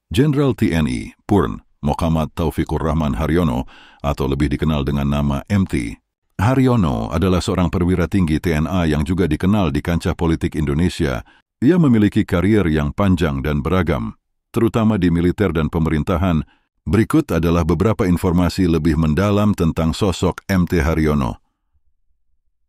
Jenderal TNI, Purn, Muhammad Taufikur Rahman Haryono, atau lebih dikenal dengan nama MT. Haryono adalah seorang perwira tinggi TNA yang juga dikenal di kancah politik Indonesia. Ia memiliki karier yang panjang dan beragam, terutama di militer dan pemerintahan. Berikut adalah beberapa informasi lebih mendalam tentang sosok MT Haryono.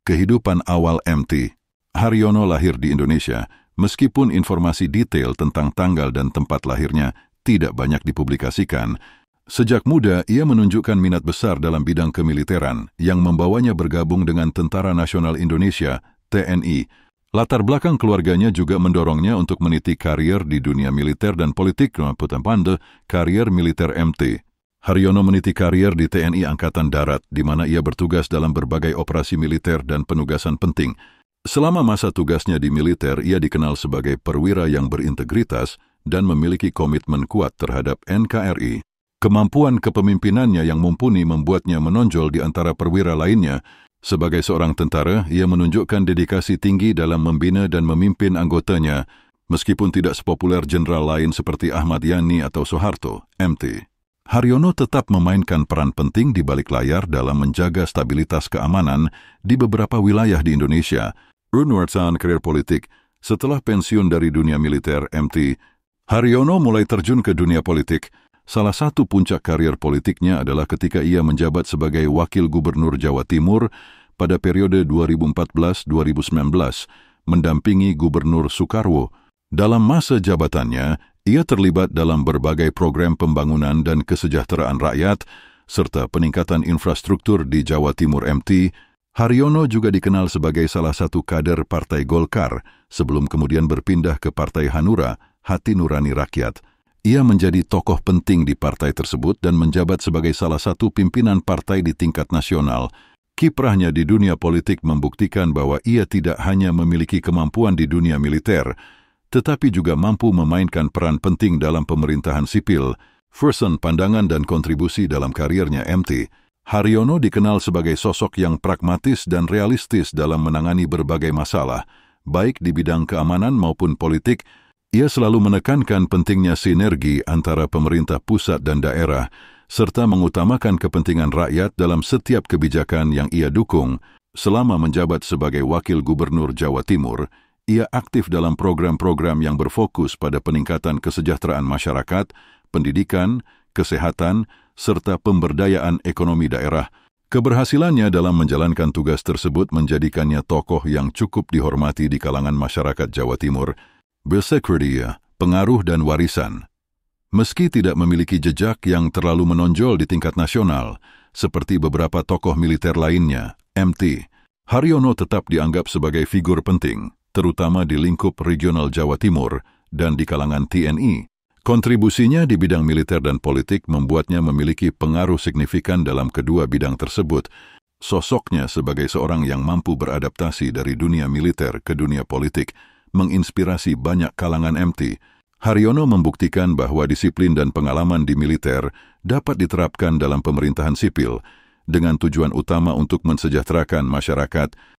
Kehidupan awal MT. Haryono lahir di Indonesia, meskipun informasi detail tentang tanggal dan tempat lahirnya tidak banyak dipublikasikan. Sejak muda, ia menunjukkan minat besar dalam bidang kemiliteran yang membawanya bergabung dengan Tentara Nasional Indonesia, TNI. Latar belakang keluarganya juga mendorongnya untuk meniti karier di dunia militer dan politik, karier militer MT. Haryono meniti karier di TNI Angkatan Darat, di mana ia bertugas dalam berbagai operasi militer dan penugasan penting. Selama masa tugasnya di militer, ia dikenal sebagai perwira yang berintegritas dan memiliki komitmen kuat terhadap NKRI. Kemampuan kepemimpinannya yang mumpuni membuatnya menonjol di antara perwira lainnya. Sebagai seorang tentara, ia menunjukkan dedikasi tinggi dalam membina dan memimpin anggotanya, meskipun tidak sepopuler jenderal lain seperti Ahmad Yani atau Soeharto, MT. Haryono tetap memainkan peran penting di balik layar dalam menjaga stabilitas keamanan di beberapa wilayah di Indonesia. Runwarsan karir politik. Setelah pensiun dari dunia militer MT, Haryono mulai terjun ke dunia politik. Salah satu puncak karir politiknya adalah ketika ia menjabat sebagai Wakil Gubernur Jawa Timur pada periode 2014-2019, mendampingi Gubernur Soekarwo. Dalam masa jabatannya, ia terlibat dalam berbagai program pembangunan dan kesejahteraan rakyat, serta peningkatan infrastruktur di Jawa Timur MT. Haryono juga dikenal sebagai salah satu kader Partai Golkar, sebelum kemudian berpindah ke Partai Hanura, Hati Nurani Rakyat. Ia menjadi tokoh penting di partai tersebut dan menjabat sebagai salah satu pimpinan partai di tingkat nasional. Kiprahnya di dunia politik membuktikan bahwa ia tidak hanya memiliki kemampuan di dunia militer, tetapi juga mampu memainkan peran penting dalam pemerintahan sipil. Firson pandangan dan kontribusi dalam kariernya MT. Haryono dikenal sebagai sosok yang pragmatis dan realistis dalam menangani berbagai masalah, baik di bidang keamanan maupun politik. Ia selalu menekankan pentingnya sinergi antara pemerintah pusat dan daerah, serta mengutamakan kepentingan rakyat dalam setiap kebijakan yang ia dukung. Selama menjabat sebagai Wakil Gubernur Jawa Timur, ia aktif dalam program-program yang berfokus pada peningkatan kesejahteraan masyarakat, pendidikan, kesehatan, serta pemberdayaan ekonomi daerah. Keberhasilannya dalam menjalankan tugas tersebut menjadikannya tokoh yang cukup dihormati di kalangan masyarakat Jawa Timur. Bersecurity, pengaruh dan warisan. Meski tidak memiliki jejak yang terlalu menonjol di tingkat nasional, seperti beberapa tokoh militer lainnya, MT, Haryono tetap dianggap sebagai figur penting, terutama di lingkup regional Jawa Timur dan di kalangan TNI. Kontribusinya di bidang militer dan politik membuatnya memiliki pengaruh signifikan dalam kedua bidang tersebut. Sosoknya sebagai seorang yang mampu beradaptasi dari dunia militer ke dunia politik menginspirasi banyak kalangan MT. Haryono membuktikan bahwa disiplin dan pengalaman di militer dapat diterapkan dalam pemerintahan sipil dengan tujuan utama untuk mensejahterakan masyarakat